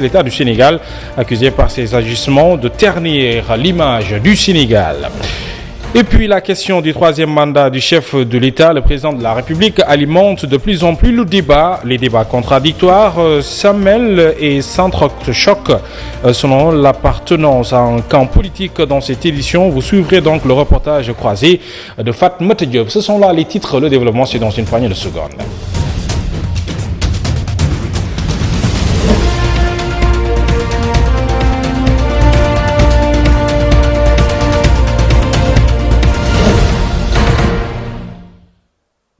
L'État du Sénégal, accusé par ses agissements de ternir l'image du Sénégal. Et puis la question du troisième mandat du chef de l'État, le président de la République, alimente de plus en plus le débat. Les débats contradictoires s'amènent et s'entrechoquent selon l'appartenance à un camp politique dans cette édition. Vous suivrez donc le reportage croisé de Fatmata Diop. Ce sont là les titres, le développement c'est dans une poignée de secondes.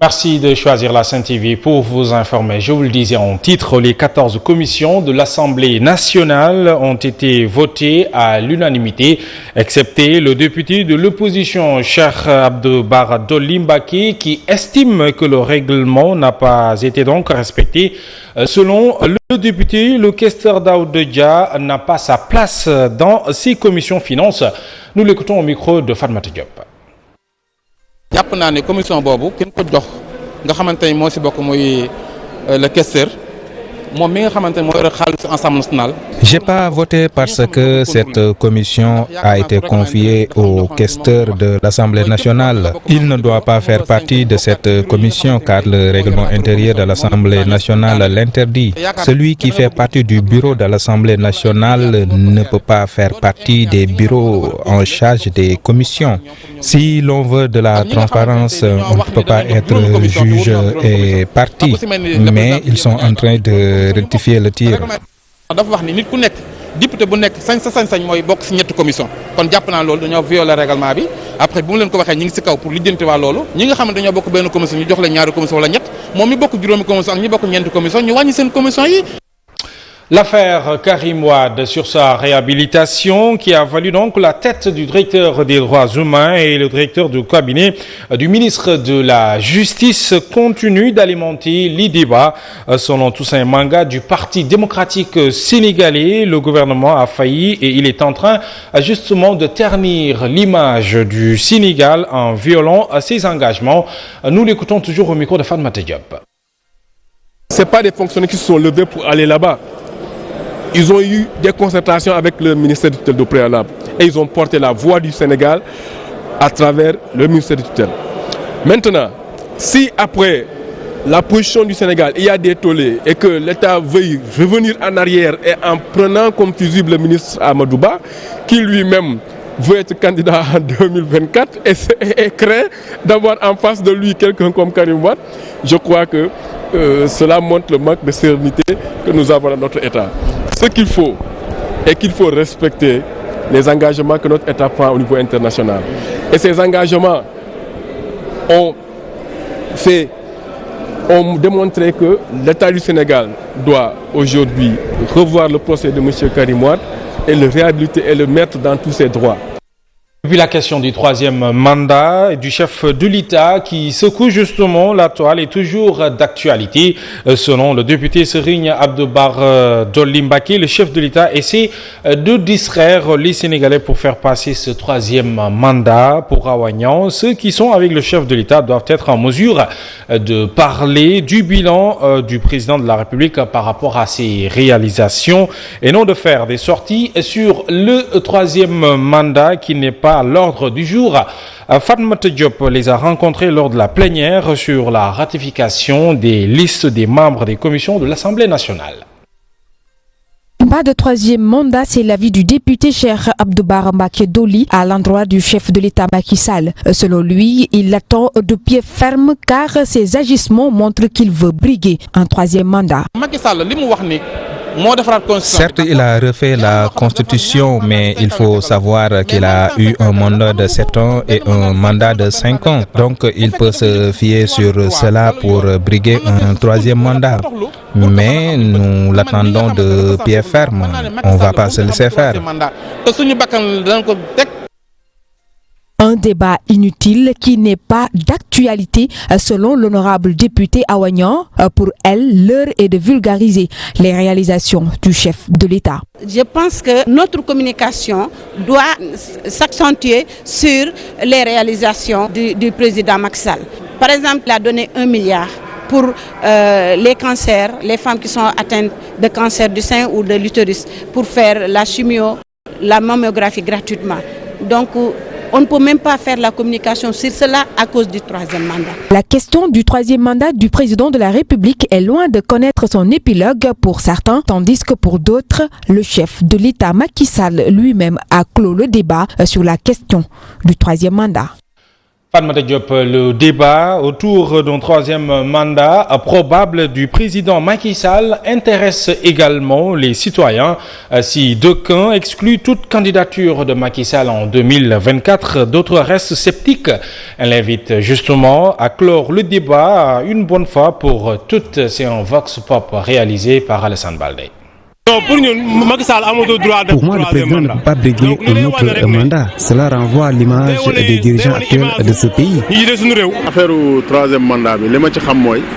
Merci de choisir la Sen TV pour vous informer. Je vous le disais en titre, les 14 commissions de l'Assemblée nationale ont été votées à l'unanimité, excepté le député de l'opposition, Cheikh Abdou Bara Dolly Mbacké, qui estime que le règlement n'a pas été donc respecté. Selon le député, le questeur Daouda Dia n'a pas sa place dans ces commissions finances. Nous l'écoutons au micro de Fatmata Diop. jàpp naa ne commission boobu kenn ko jox nga xamante ni moo si bokk mooy le questeur moom mi nga xamante ni moo yore xaalis Assemblée nationale. J'ai pas voté parce que cette commission a été confiée au questeur de l'Assemblée nationale. Il ne doit pas faire partie de cette commission car le règlement intérieur de l'Assemblée nationale l'interdit. Celui qui fait partie du bureau de l'Assemblée nationale ne peut pas faire partie des bureaux en charge des commissions. Si l'on veut de la transparence, on ne peut pas être juge et partie, mais ils sont en train de rectifier le tir. dafa wax ni nit ku nekk député bu nekk sañ mooy bokk ci ñetti commission kon jàpp naa loolu dañoo violer règlement bi après bu mu leen ko waxee ñi ngi ci kaw pour lijjanti waa loolu ñi nga xam ne dañoo bokk benn commission ñu jox leen ñaari commission wala ñett moom mi bokk juróomi commission ak ñi bokk ñeenti commission ñu wàññi seen commission yi. L'affaire Karim Wade sur sa réhabilitation qui a valu donc la tête du directeur des droits humains et le directeur du cabinet du ministre de la Justice continue d'alimenter les débats. Selon Toussaint Manga du Parti démocratique sénégalais, le gouvernement a failli et il est en train justement de ternir l'image du Sénégal en violant ses engagements. Nous l'écoutons toujours au micro de Fatmata Diop. C'est pas des fonctionnaires qui se sont levés pour aller là-bas. Ils ont eu des concertations avec le ministère de tutelle au préalable et ils ont porté la voix du Sénégal à travers le ministère de tutelle. Maintenant, si après la position du Sénégal, il y a des tollés et que l'État veuille revenir en arrière et en prenant comme fusible le ministre Amadou Ba, qui lui-même veut être candidat en 2024 et craint d'avoir en face de lui quelqu'un comme Karim Wade, je crois que cela montre le manque de sérénité que nous avons dans notre État. Ce qu'il faut est qu'il faut respecter les engagements que notre État prend au niveau international. Et ces engagements ont démontré que l'État du Sénégal doit aujourd'hui revoir le procès de M. Karim Wade et le réhabiliter et le mettre dans tous ses droits. Puis la question du troisième mandat du chef de l'État qui secoue justement la toile est toujours d'actualité. Selon le député Serigne Abdou Bara Dolly Mbacké, le chef de l'État essaie de distraire les Sénégalais pour faire passer ce troisième mandat pour Awagnan. Ceux qui sont avec le chef de l'État doivent être en mesure de parler du bilan du président de la République par rapport à ses réalisations et non de faire des sorties sur le troisième mandat qui n'est pas à l'ordre du jour. Fatmata Diop les a rencontrés lors de la plénière sur la ratification des listes des membres des commissions de l'Assemblée nationale. Pas de troisième mandat, c'est l'avis du député Cheikh Abdou Bara Dolly à l'endroit du chef de l'État Macky Sall. Selon lui, il l'attend de pied ferme car ses agissements montrent qu'il veut briguer un troisième mandat. Macky Sall li mu wax ni certes, il a refait la Constitution, mais il faut savoir qu'il a eu un mandat de 7 ans et un mandat de 5 ans. Donc, il peut se fier sur cela pour briguer un troisième mandat. Mais nous l'attendons de pied ferme. On ne va pas se laisser faire. Un débat inutile qui n'est pas d'actualité selon l'honorable député Awagnan. Pour elle, l'heure est de vulgariser les réalisations du chef de l'État. Je pense que notre communication doit s'accentuer sur les réalisations du président Macky Sall. Par exemple, il a donné 1 milliard pour les cancers, les femmes qui sont atteintes de cancer du sein ou de l'utérus, pour faire la chimio, la mammographie gratuitement. Donc, on ne peut même pas faire la communication sur cela à cause du troisième mandat. La question du troisième mandat du président de la République est loin de connaître son épilogue pour certains, tandis que pour d'autres, le chef de l'État Macky Sall lui-même a clos le débat sur la question du troisième mandat. Fatmata Diop, le débat autour d'un troisième mandat probable du président Macky Sall intéresse également les citoyens. Si d'aucuns excluent toute candidature de Macky Sall en 2024, d'autres restent sceptiques. Elle invite justement à clore le débat une bonne fois pour toutes. C'est un vox pop réalisé par Alassane Baldé. Pour moi, le président ne peut pas briguer un autre mandat. Cela renvoie à l'image des dirigeants actuels de ce pays.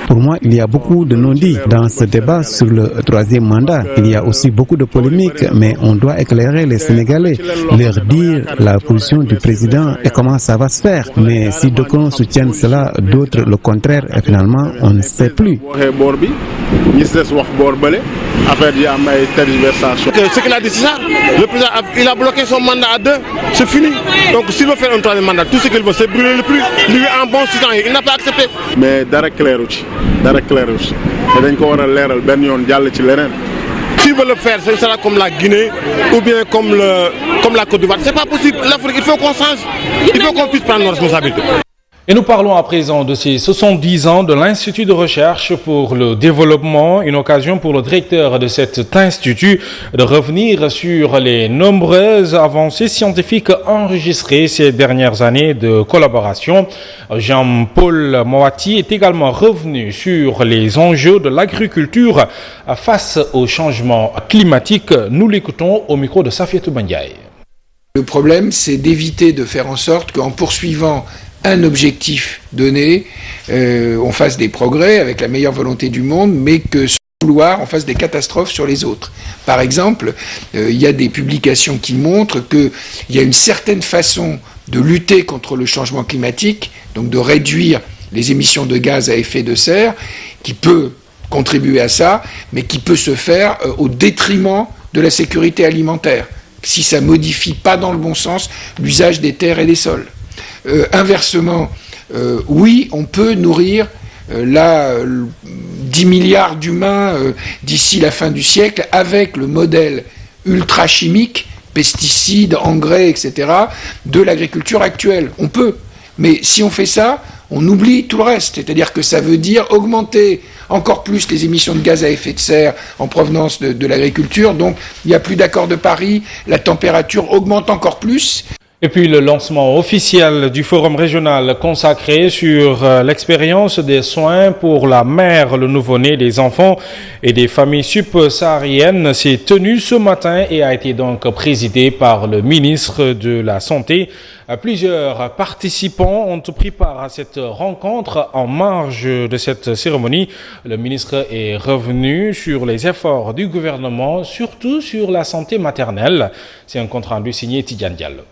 Pour moi, il y a beaucoup de non-dits dans ce débat sur le troisième mandat. Il y a aussi beaucoup de polémiques, mais on doit éclairer les Sénégalais, leur dire la position du président et comment ça va se faire. Mais si d'aucuns soutiennent cela, d'autres le contraire, et finalement, on ne sait plus. Ce qu'il a dit, c'est ça. Le président il a bloqué son mandat à 2, c'est fini. Donc s'il veut faire un troisième mandat, tout ce qu'il veut, c'est brûler le plus. Lui en bon citoyen, il n'a pas accepté. Mais dara clairu ci. Et dañ ko wara léral ben yoon jall ci leneen. S'il veut le faire, ce sera comme la Guinée ou bien comme la Côte d'Ivoire. C'est pas possible. L'Afrique, il faut qu'on change. Il faut qu'on puisse prendre nos responsabilités. Et nous parlons à présent de ces 70 ans de l'Institut de recherche pour le développement, une occasion pour le directeur de cet institut de revenir sur les nombreuses avancées scientifiques enregistrées ces dernières années de collaboration. Jean-Paul Moati est également revenu sur les enjeux de l'agriculture face au changement climatique. Nous l'écoutons au micro de Safiatou Bandiaï. Le problème, c'est d'éviter de faire en sorte qu'en poursuivant un objectif donné, on fasse des progrès avec la meilleure volonté du monde, mais que sans vouloir, on fasse des catastrophes sur les autres. Par exemple, il y a des publications qui montrent qu'il y a une certaine façon de lutter contre le changement climatique, donc de réduire les émissions de gaz à effet de serre, qui peut contribuer à ça, mais qui peut se faire au détriment de la sécurité alimentaire, si ça modifie pas dans le bon sens l'usage des terres et des sols. Inversement, oui, on peut nourrir 10 milliards d'humains d'ici la fin du siècle avec le modèle ultra-chimique, pesticides, engrais, etc., de l'agriculture actuelle. On peut. Mais si on fait ça, on oublie tout le reste. C'est-à-dire que ça veut dire augmenter encore plus les émissions de gaz à effet de serre en provenance de l'agriculture. Donc, il n'y a plus d'accord de Paris, la température augmente encore plus. Et puis le lancement officiel du forum régional consacré sur l'expérience des soins pour la mère, le nouveau-né, des enfants et des familles subsahariennes s'est tenu ce matin et a été donc présidé par le ministre de la Santé. Plusieurs participants ont pris part à cette rencontre. En marge de cette cérémonie, le ministre est revenu sur les efforts du gouvernement, surtout sur la santé maternelle. C'est un compte rendu signé Tidiane Diallo.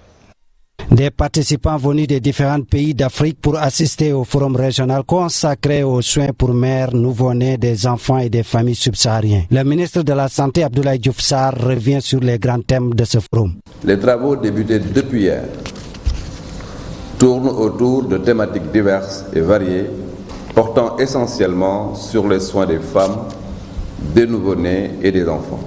Des participants venus des différents pays d'Afrique pour assister au forum régional consacré aux soins pour mères, nouveau-nés, des enfants et des familles subsahariennes. Le ministre de la Santé, Abdoulaye Diouf Sarr, revient sur les grands thèmes de ce forum. Les travaux débutés depuis hier tournent autour de thématiques diverses et variées, portant essentiellement sur les soins des femmes, des nouveau-nés et des enfants.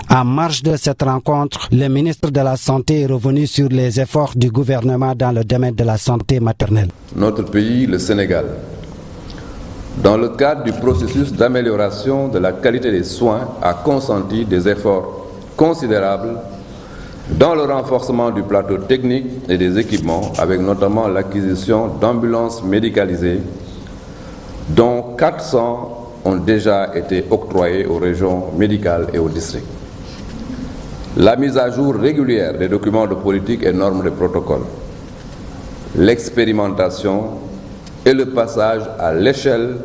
En marge de cette rencontre, le ministre de la Santé est revenu sur les efforts du gouvernement dans le domaine de la santé maternelle. Notre pays, le Sénégal, dans le cadre du processus d'amélioration de la qualité des soins, a consenti des efforts considérables dans le renforcement du plateau technique et des équipements, avec notamment l'acquisition d'ambulances médicalisées, dont 400 ont déjà été octroyées aux régions médicales et aux districts. La mise à jour régulière des documents de politique et normes de protocole, l'expérimentation et le passage à l'échelle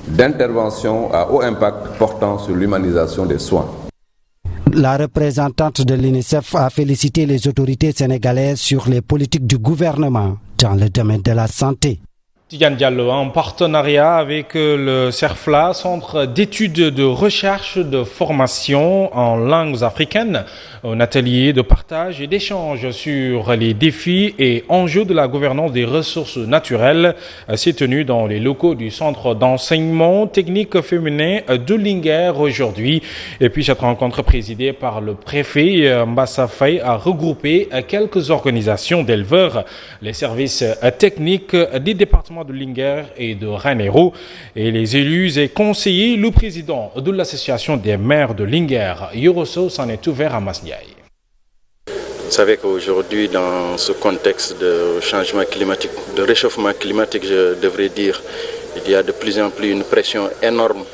d'intervention à haut impact portant sur l'humanisation des soins. La représentante de l'UNICEF a félicité les autorités sénégalaises sur les politiques du gouvernement dans le domaine de la santé. Tidiane Diallo, en partenariat avec le CERFLA, Centre d'études de recherche de formation en langues africaines, un atelier de partage et d'échange sur les défis et enjeux de la gouvernance des ressources naturelles s'est tenu dans les locaux du Centre d'enseignement technique féminin de Linguère aujourd'hui. Et puis cette rencontre présidée par le préfet Mbassa Faye a regroupé quelques organisations d'éleveurs, les services techniques des départements de Linguère et de Ranérou et les élus et conseillers. Le président de l'association des maires de Linguère, Yoroso, s'en est ouvert à Masniaï. Vous savez qu'aujourd'hui, dans ce contexte de changement climatique, de réchauffement climatique, je devrais dire, il y a de plus en plus une pression énorme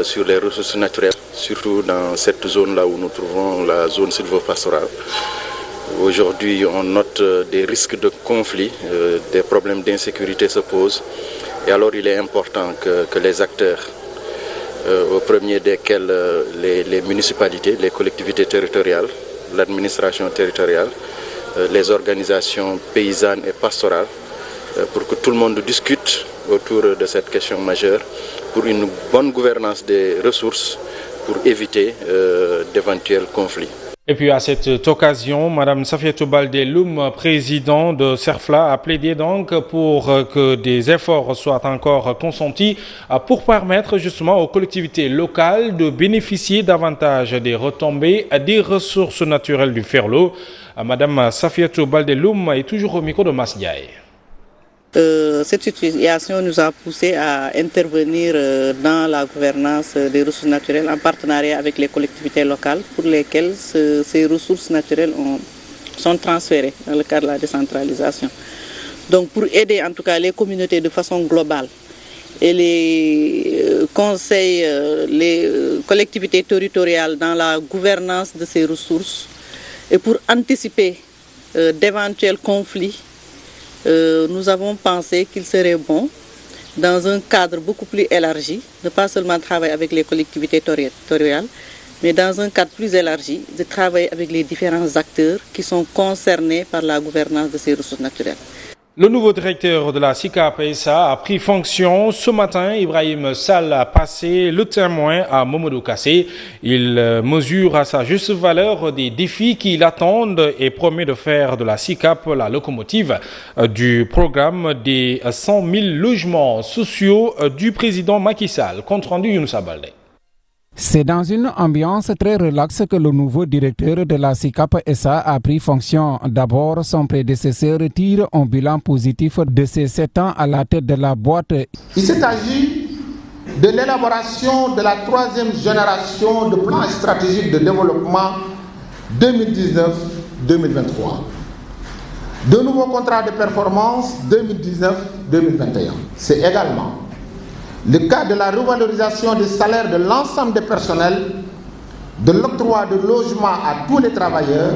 sur les ressources naturelles, surtout dans cette zone-là où nous trouvons la zone sylvopastorale. Aujourd'hui, on note des risques de conflit, des problèmes d'insécurité se posent. Et alors, il est important que les acteurs, au premier desquels les municipalités, les collectivités territoriales, l'administration territoriale, les organisations paysannes et pastorales, pour que tout le monde discute autour de cette question majeure pour une bonne gouvernance des ressources, pour éviter d'éventuels conflits. Et puis à cette occasion, Mme Safiatou Baldé Loum, président de CERFLA, a plaidé donc pour que des efforts soient encore consentis pour permettre justement aux collectivités locales de bénéficier davantage des retombées des ressources naturelles du Ferlo. Mme Safiatou Baldé Loum est toujours au micro de Masniaï. Cette situation nous a poussé à intervenir dans la gouvernance des ressources naturelles en partenariat avec les collectivités locales pour lesquelles ces ressources naturelles sont transférées dans le cadre de la décentralisation. Donc pour aider en tout cas les communautés de façon globale et les conseils, les collectivités territoriales dans la gouvernance de ces ressources et pour anticiper d'éventuels conflits, nous avons pensé qu'il serait bon, dans un cadre beaucoup plus élargi, de pas seulement travailler avec les collectivités territoriales, mais dans un cadre plus élargi, de travailler avec les différents acteurs qui sont concernés par la gouvernance de ces ressources naturelles. Le nouveau directeur de la SICAP-SA a pris fonction ce matin. Ibrahim Sall a passé le témoin à Momodou Kassé. Il mesure à sa juste valeur des défis qui l'attendent et promet de faire de la SICAP la locomotive du programme des 100 000 logements sociaux du président Macky Sall. Compte rendu Younoussa Baldé. C'est dans une ambiance très relaxe que le nouveau directeur de la SICAP-SA a pris fonction. D'abord, son prédécesseur tire un bilan positif de ses 7 ans à la tête de la boîte. Il s'est agi de l'élaboration de la 3e génération de plans stratégiques de développement 2019-2023. De nouveaux contrats de performance 2019-2021. C'est également le cas de la revalorisation des salaires de l'ensemble des personnels, de l'octroi de logements à tous les travailleurs,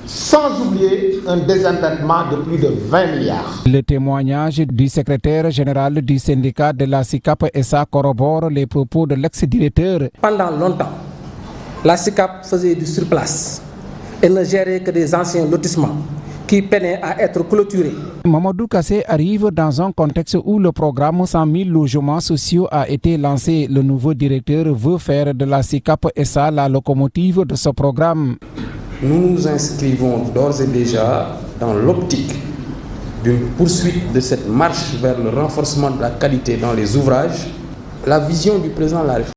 sans oublier un désendettement de plus de 20 milliards. Le témoignage du secrétaire général du syndicat de la SICAP-SA corrobore les propos de l'ex-directeur. Pendant longtemps, la SICAP faisait du surplace et ne gérait que des anciens lotissements qui peinaient à être clôturés. Mamadou Kassé arrive dans un contexte où le programme 100 000 logements sociaux a été lancé. Le nouveau directeur veut faire de la SICAP-SA la locomotive de ce programme. Nous nous inscrivons d'ores et déjà dans l'optique d'une poursuite de cette marche vers le renforcement de la qualité dans les ouvrages. La vision du président de la République